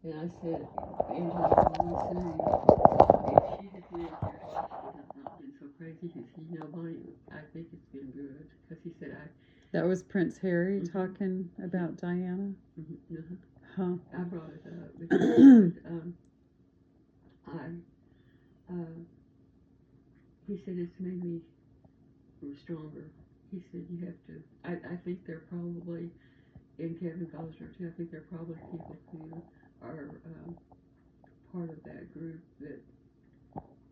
And I said, Angela was saying, if she had lived, your life would have not been so crazy. Because Bonnie, I think it's been good. Because he said, That was Prince Harry talking about Diana? Huh. I brought it up because he said, he said it's made me stronger. He said you have to, I think they're probably, in Kevin Costner too, I think they're probably people who are part of that group that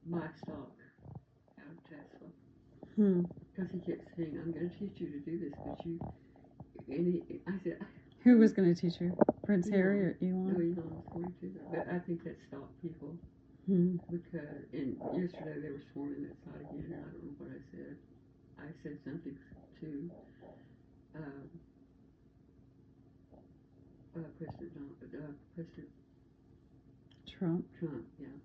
buy stock out of Tesla. Because he kept saying, I'm going to teach you to do this, but you, and I said, who was going to teach you? Prince Harry or Elon? No, Elon was going to, but I think that's stock people. Because, and yesterday they were swarming that side again, and I don't know what I said. I said something to President Trump, yeah.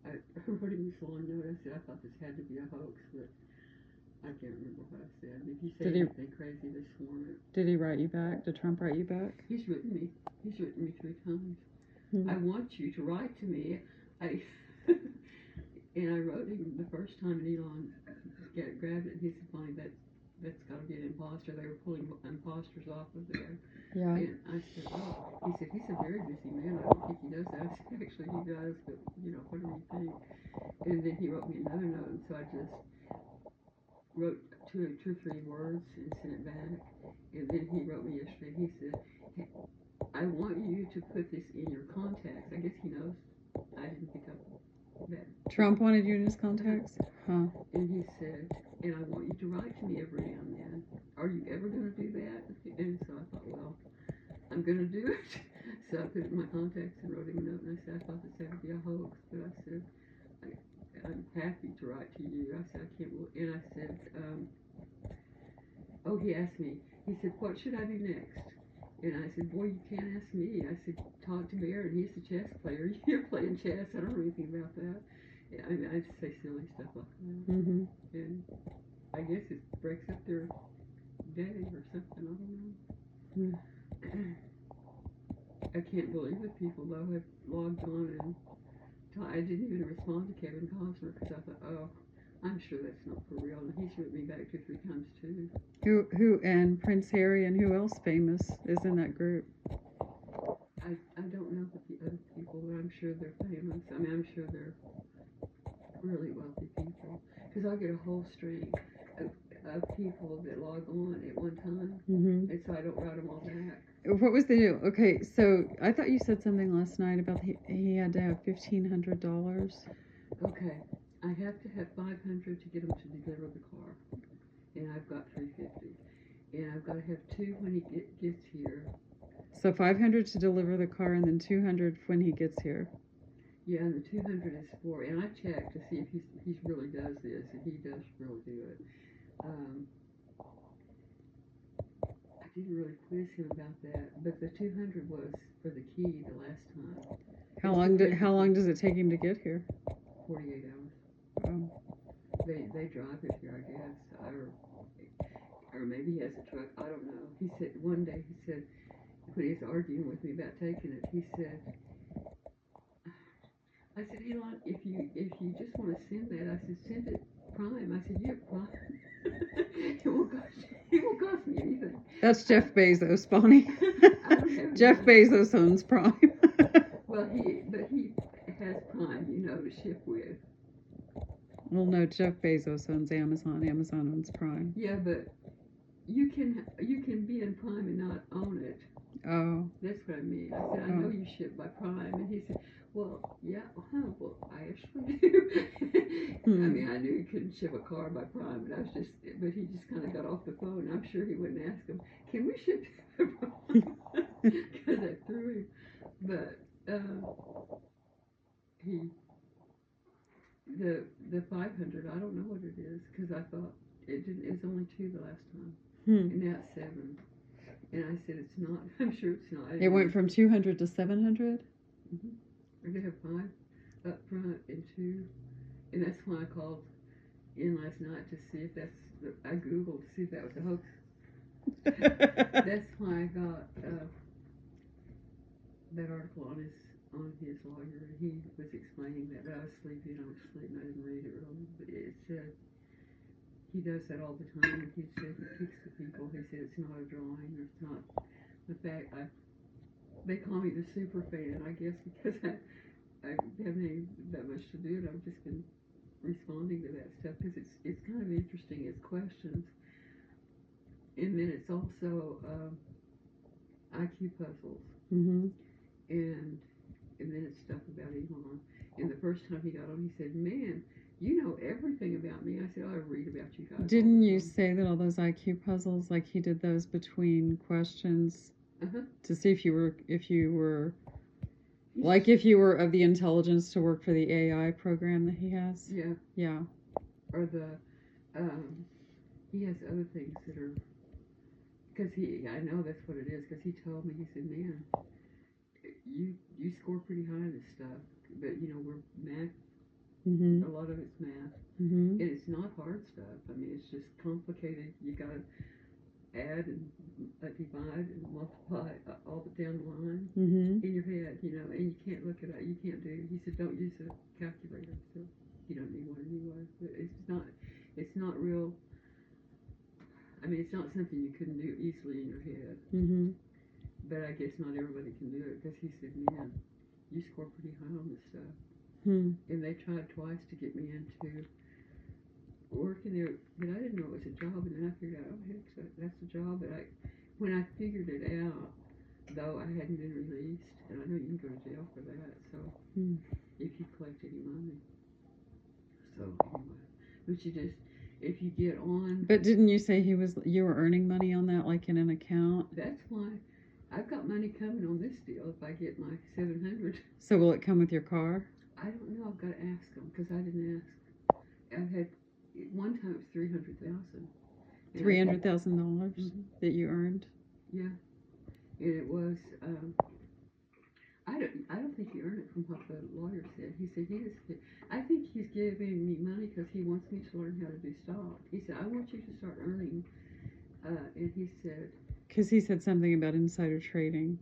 I wrote him this long note. I said I thought this had to be a hoax, but I can't remember what I said. If you say anything crazy, they swarm it. Did he write you back? Did Trump write you back? He's written me 3 times. I want you to write to me. And I wrote him the first time, and Elon grabbed it, and he said, "Fine, that's got to be an imposter. They were pulling imposters off of there." Yeah. And I said, "Oh," he said, "He's a very busy man. I don't think he does that." I said, "Actually, he does, but what do you think?" And then he wrote me another note, and so I just wrote two or three words and sent it back. And then he wrote me yesterday. He said, "Hey, I want you to put this in your contacts." I guess he knows I didn't pick up that. Trump wanted you in his contacts? Huh. And he said, "And I want you to write to me every now and then. Are you ever going to do that?" And so I thought, well, I'm going to do it. So I put it in my contacts and wrote him a note, and I said, "I thought this had to be a hoax." But I said, I'm happy to write to you. I said, "I can't," and I said, he asked me, he said, "What should I do next?" And I said, "Boy, you can't ask me." I said, "Talk to Barry. He's a chess player. You're playing chess. I don't know anything about that." I mean, I just say silly stuff like that. And I guess it breaks up their day or something. I don't know. I can't believe that people, though, have logged on and I didn't even respond to Kevin Costner because I thought, oh, I'm sure that's not for real. And he's written me back 2 or 3 times too. Who and Prince Harry and who else famous is in that group? I don't know about the other people, but I'm sure they're famous. I mean, I'm sure they're really wealthy people. Because I get a whole string of people that log on at one time, and so I don't write them all back. What was the deal? Okay, so I thought you said something last night about he had to have $1,500. Okay, I have to have $500 to get him to deliver the car, and I've got $350, and I've got to have 2 when he gets here. So $500 to deliver the car, and then $200 when he gets here. Yeah, and the $200 is for, and I checked to see if he really does this, and he does really do it. I didn't really quiz him about that, but the $200 was for the key the last time. How long does it take him to get here? 48 hours. Oh. They drive it here, I guess, or maybe he has a truck. I don't know. He said one day, he said, when he was arguing with me about taking it, he said, I said, "Elon, if you just want to send that," I said, "send it Prime." I said, "You have Prime." It won't cost me anything. That's Jeff Bezos, Bonnie. Jeff Bezos owns Prime. Well, he has Prime, to ship with. Well, no, Jeff Bezos owns Amazon. Amazon owns Prime. Yeah, but you can be in Prime and not own it. Oh. That's what I mean. I said, "I know you ship by Prime," and he said, "Well, yeah, well, I actually do." I mean, I knew he couldn't ship a car by Prime, but he just kind of got off the phone. I'm sure he wouldn't ask him, "Can we ship by Prime?" Because I threw him. But the 500, I don't know what it is, because I thought it was only 2 the last time, and now it's 7. And I said, it's not. I'm sure it's not. It went from 200 to 700? I could have 5 up front and 2. And that's why I called in last night to see if I Googled to see if that was a hoax. That's why I got that article on his lawyer, and he was explaining that, but I was sleepy and I was asleep and I didn't read it really. But it said he does that all the time. He said he picks the people. He said it's not a drawing or it's not the fact. They call me the super fan, I guess, because I haven't had that much to do, and I've just been responding to that stuff because it's kind of interesting. It's questions, and then it's also IQ puzzles, Mm-hmm. and then it's stuff about Elon. And the first time he got on, he said, "Man, you know everything about me." I said, "I read about you guys." Didn't you say that all those IQ puzzles, like he did those between questions to see if you were like if you were of the intelligence to work for the AI program that he has? Yeah. Yeah. Or he has other things that are, because I know that's what it is, because he told me, he said, "Man, you score pretty high in this stuff, but you know, we're math, Mm-hmm. a lot of it's math, Mm-hmm. and it's not hard stuff. I mean, it's just complicated. You gotta add and divide and multiply all the down the line Mm-hmm. in your head, you know, and you can't look it up. You can't do." He said, "Don't use a calculator, so you don't need one anyway." But it's not real. I mean, it's not something you couldn't do easily in your head. Mm-hmm. But I guess not everybody can do it, because he said, "Man, you score pretty high on this stuff." Hmm. And they tried twice to get me into working there, but I didn't know it was a job. And then I figured out, oh heck, so that's a job. But when I figured it out, though, I hadn't been released, and I know you can go to jail for that. So if you collect any money, so anyway, but you just, if you get on. But didn't you say you were earning money on that, like in an account? That's why I've got money coming on this deal if I get my 700. So will it come with your car? I don't know. I've got to ask them, because I didn't ask. I've had one time it was $300,000. $300,000 that you earned. Yeah, and it was. I don't think he earned it from what the lawyer said. He said I think he's giving me money because he wants me to learn how to do stock. He said, "I want you to start earning," and he said. Because he said something about insider trading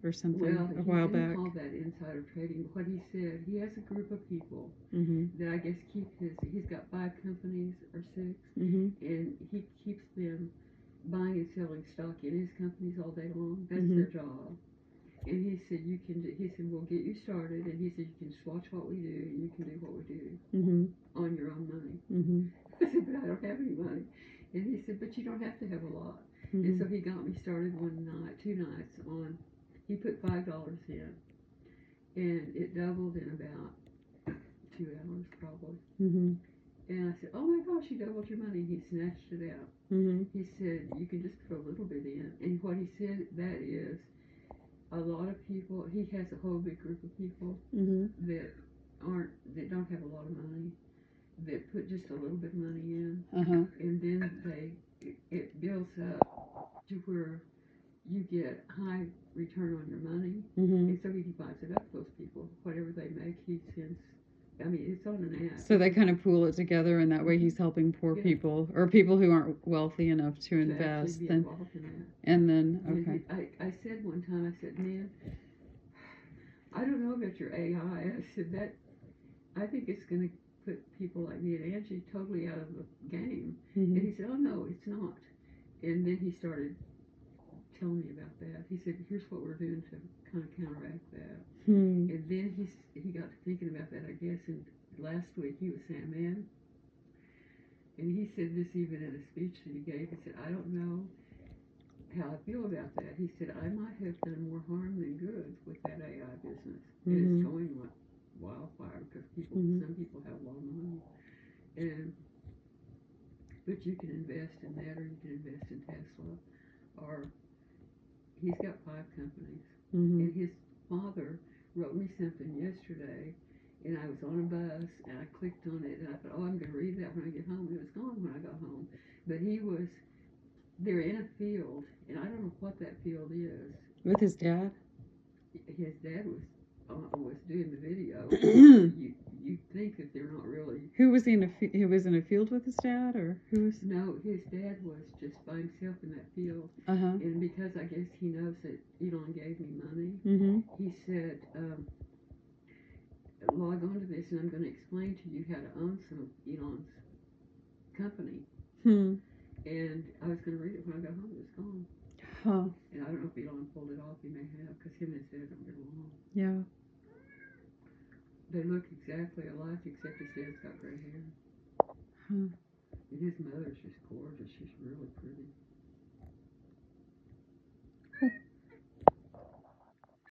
or something a while back. Well, he didn't call that insider trading. What he said, he has a group of people that I guess he's got 5 companies or 6, and he keeps them buying and selling stock in his companies all day long. That's their job. And he said, he said, "We'll get you started," and he said, "You can just watch what we do, and you can do what we do on your own money." I said, "But I don't have any money." And he said, "But you don't have to have a lot." And so he got me started 2 nights on, he put $5 in, and it doubled in about 2 hours probably. And I said, "Oh my gosh, you doubled your money." He snatched it out. He said, "You can just put a little bit in." And what he said, that is, a lot of people, he has a whole big group of people that don't have a lot of money, that put just a little bit of money in, and then it builds up to where you get high return on your money, and so he divides it up to those people. Whatever they make, he sends. I mean, it's on an app. So they kind of pool it together, and that way he's helping poor people or people who aren't wealthy enough to invest. Be involved in that. And then, okay. I said one time, I said, "Man, I don't know about your AI." I said, I think it's going to put people like me and Angie totally out of the game. And he said, "Oh no, it's not." And then he started telling me about that. He said, "Here's what we're doing to kind of counteract that." And then he got to thinking about that, I guess, and last week he was saying, "Man," and he said this even in a speech that he gave, he said, "I don't know how I feel about that." He said, "I might have done more harm than good with that AI business." And it's going like wildfire, because some people have a lot of money. But you can invest in that, or you can invest in Tesla, or he's got 5 companies. And his father wrote me something yesterday, and I was on a bus, and I clicked on it, and I thought, oh, I'm going to read that when I get home. It was gone when I got home. But they're in a field, and I don't know what that field is. With his dad? His dad was doing the video. You think that they're not really. Who was he in a field with his dad, or who was? No, his dad was just by himself in that field. And because I guess he knows that Elon gave me money, he said, log on to this and I'm going to explain to you how to own some of Elon's company. And I was going to read it when I got home. It was gone. And I don't know if Elon pulled it off. He may have, because him and his dad don't get along. Yeah. They look exactly alike, except his dad's got gray hair. And his mother's just gorgeous. She's really pretty.